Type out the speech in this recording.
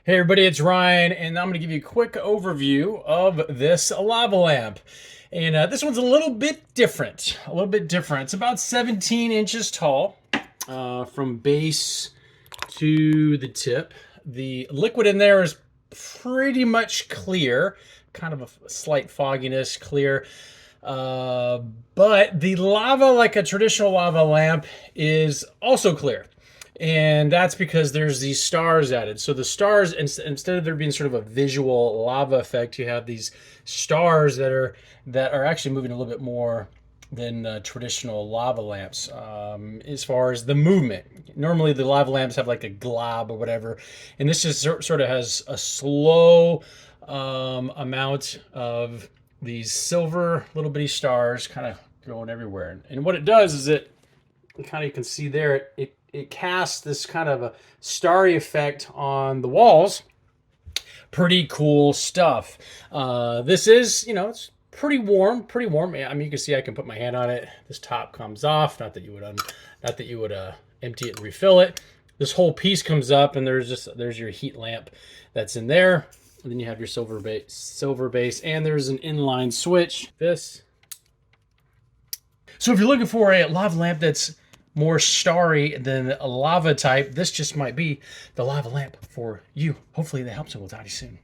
Hey everybody, it's Ryan, and I'm going to give you a quick overview of this lava lamp. And this one's a little bit different. It's about 17 inches tall from base to the tip. The liquid in there is pretty much clear, kind of a slight fogginess, clear. But the lava, like a traditional lava lamp, is also clear. And that's because there's these stars added. So the stars, instead of there being sort of a visual lava effect, you have these stars that are actually moving a little bit more than traditional lava lamps as far as the movement. Normally the lava lamps have like a glob or whatever, and this just sort of has a slow amount of these silver little bitty stars kind of going everywhere. And what it does is it kind of, you can see there, it casts this kind of a starry effect on the walls. Pretty cool stuff. This is, it's pretty warm, I mean, you can see I can put my hand on it. This top comes off. Not that you would empty it and refill it. This whole piece comes up, and there's your heat lamp that's in there. And then you have your silver base, and there's an inline switch. So if you're looking for a lava lamp that's more starry than a lava type, this just might be the lava lamp for you. Hopefully that helps, and we'll talk to you soon.